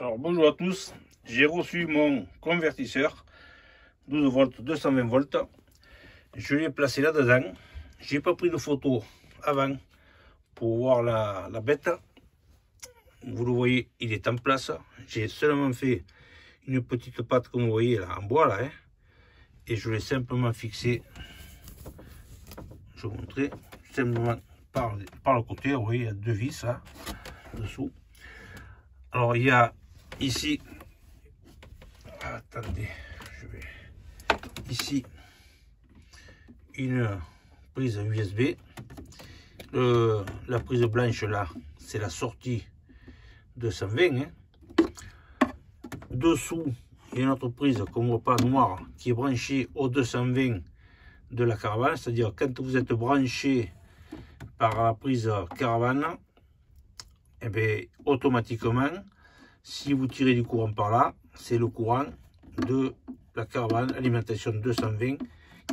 Alors bonjour à tous, j'ai reçu mon convertisseur 12 volts 220 volts. Je l'ai placé là-dedans. J'ai pas pris de photo avant pour voir la bête. Vous le voyez, il est en place. J'ai seulement fait une petite patte comme vous voyez là en bois là, hein, et je l'ai simplement fixé. Je vais vous montrer simplement par le côté. Vous voyez, il y a deux vis là dessous. Alors il y a ici, attendez, je vais ici une prise USB. La prise blanche là, c'est la sortie 220. Hein. Dessous, il y a une autre prise qu'on ne voit pas noire qui est branchée au 220 de la caravane. C'est-à-dire quand vous êtes branché par la prise caravane, et bien automatiquement, si vous tirez du courant par là, c'est le courant de la caravane alimentation 220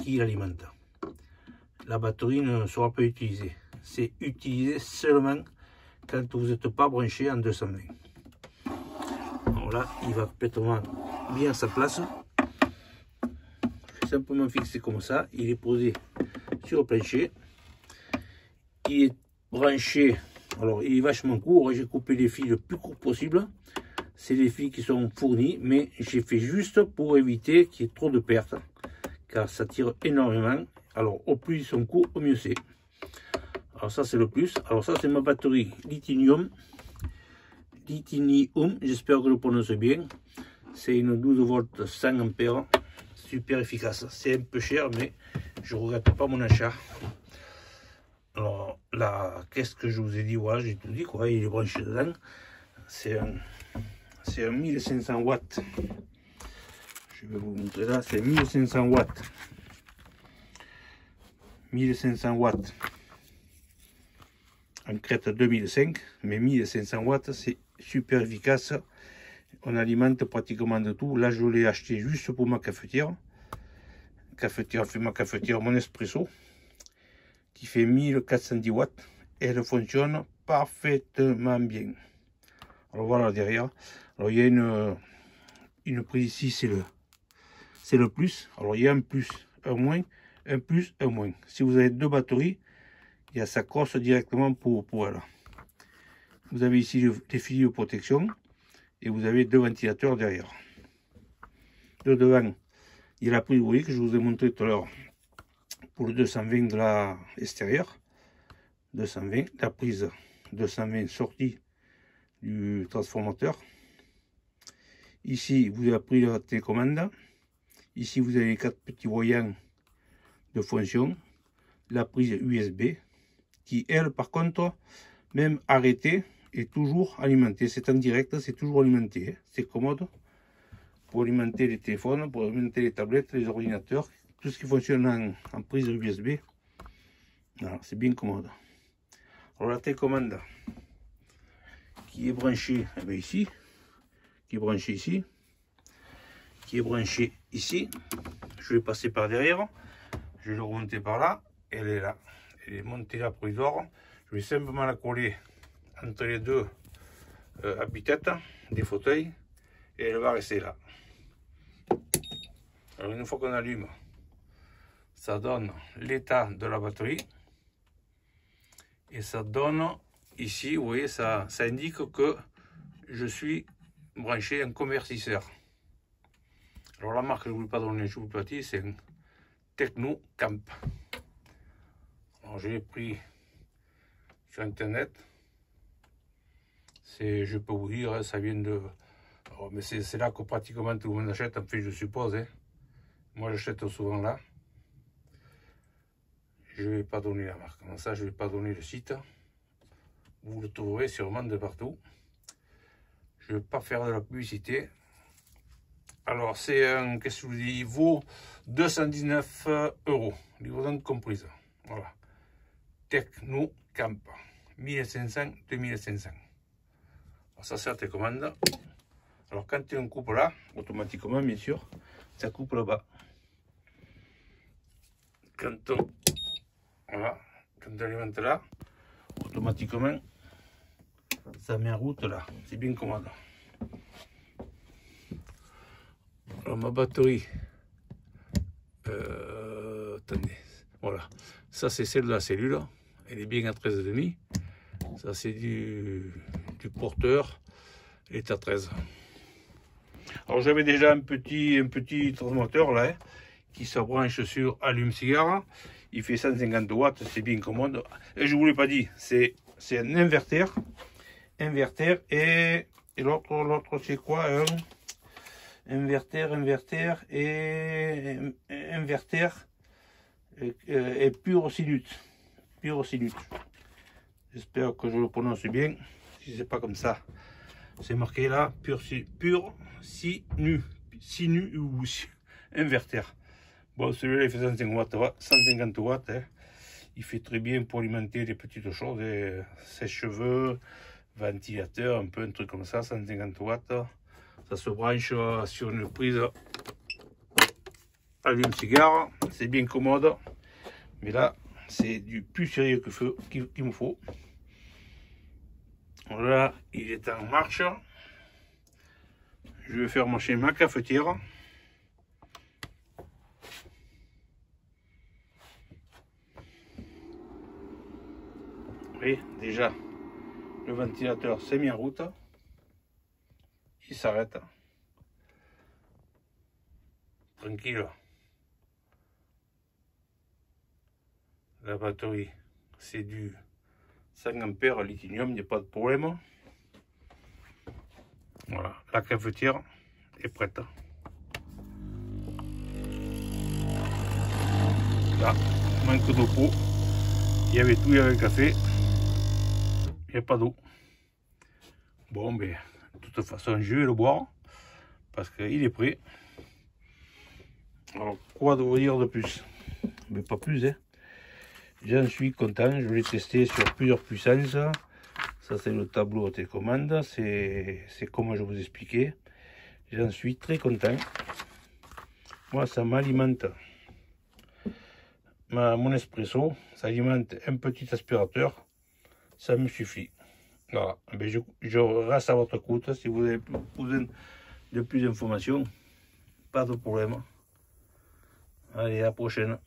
qui l'alimente. La batterie ne sera pas utilisée. C'est utilisé seulement quand vous n'êtes pas branché en 220. Alors là, il va complètement bien à sa place. Je vais simplement fixer comme ça. Il est posé sur le plancher. Il est branché. Alors, il est vachement court. J'ai coupé les fils le plus court possible. C'est les fils qui sont fournis, mais j'ai fait juste pour éviter qu'il y ait trop de pertes, car ça tire énormément. Alors, au plus ils sont courts, au mieux c'est. Alors ça, c'est le plus. Alors ça, c'est ma batterie Lithium, j'espère que je le prononce bien. C'est une 12 volts 100 ampères, super efficace. C'est un peu cher, mais je ne regrette pas mon achat. Alors là, qu'est-ce que je vous ai dit? Voilà, j'ai tout dit, quoi. Il est branché dedans. C'est un 1500 watts. Je vais vous montrer là, c'est 1500 watts. 1500 watts en crête 2005, mais 1500 watts, c'est super efficace. On alimente pratiquement de tout. Là, je l'ai acheté juste pour ma cafetière. Ma cafetière, mon espresso, qui fait 1410 watts. Et elle fonctionne parfaitement bien. Alors voilà derrière. Alors il y a une prise ici, c'est le plus. Alors il y a un plus, un moins, un plus, un moins. Si vous avez deux batteries, il y a sa crosse directement pour elle. Vous avez ici les filets de protection et vous avez deux ventilateurs derrière. De devant, il y a la prise, vous voyez, que je vous ai montré tout à l'heure pour le 220 de l'extérieur. 220, la prise 220 sortie du transformateur. Ici, vous avez la prise de la télécommande. Ici, vous avez les quatre petits voyants de fonction. La prise USB qui, elle, par contre, même arrêtée, est toujours alimentée. C'est en direct, c'est toujours alimenté. Hein. C'est commode pour alimenter les téléphones, pour alimenter les tablettes, les ordinateurs, tout ce qui fonctionne en prise USB. Voilà, c'est bien commode. Alors la télécommande qui est branchée eh bien, ici, qui est branchée ici, qui est branchée ici. Je vais passer par derrière, je vais le remonter par là, elle est là, elle est montée là provisoire. Je vais simplement la coller entre les deux appuis-têtes des fauteuils et elle va rester là. Alors une fois qu'on allume, ça donne l'état de la batterie et ça donne ici, vous voyez, ça indique que je suis branché un convertisseur. Alors la marque, je ne vous pas donner, je vous le dis, c'est un Technocamp. Alors je l'ai pris sur internet. Je peux vous dire, ça vient de... Alors, mais c'est là que pratiquement tout le monde achète, en fait je suppose. Hein. Moi j'achète souvent là. Je ne vais pas donner la marque. Comme ça, je ne vais pas donner le site. Vous le trouverez sûrement de partout. Je ne vais pas faire de la publicité. Alors, c'est un, qu'est-ce que je vous dis, il vaut 219 €, livraison comprise. Voilà. Technocamp, 1500, 2500. Alors, ça, c'est la télécommande. Alors, quand on coupe là, automatiquement, bien sûr, ça coupe là-bas. Quand on, voilà, quand on alimente là, automatiquement, ça met en route là. C'est bien commode. Alors ma batterie, attendez, voilà, ça c'est celle de la cellule, elle est bien à 13,5. Ça c'est du porteur, elle est à 13. Alors j'avais déjà un petit transformateur là, hein, qui se branche sur allume-cigare. Il fait 150 watts, c'est bien commode. Et je vous l'ai pas dit, c'est un inverter. Et l'autre c'est quoi, hein? Inverter et pur sinus. J'espère que je le prononce bien. Si c'est pas comme ça, c'est marqué là, pur sinus ou inverter. Bon, celui-là il fait 150 watts. Hein. Il fait très bien pour alimenter des petites choses, sèche-cheveux, ventilateur, un truc comme ça, 150 watts. Ça se branche sur une prise allume-cigare, c'est bien commode. Mais là, c'est du plus sérieux qu'il me faut. Là, il est en marche. Je vais faire marcher ma cafetière. Et déjà, le ventilateur s'est mis en route. Il s'arrête. Tranquille. La batterie, c'est du 5 ampères lithium, il n'y a pas de problème. Voilà, la cafetière est prête. Là, manque d'eau pot. Il y avait tout, il y avait le café. Il n'y a pas d'eau. Bon, ben, de toute façon, je vais le boire parce qu'il est prêt. Alors, quoi de vous dire de plus? Mais pas plus, hein. J'en suis content, je l'ai testé sur plusieurs puissances. Ça c'est le tableau de commande, c'est comme je vous expliquais. J'en suis très content. Moi ça m'alimente mon espresso, ça alimente un petit aspirateur, ça me suffit. Voilà, ben je reste à votre écoute si vous avez besoin de plus d'informations, pas de problème. Allez, à la prochaine.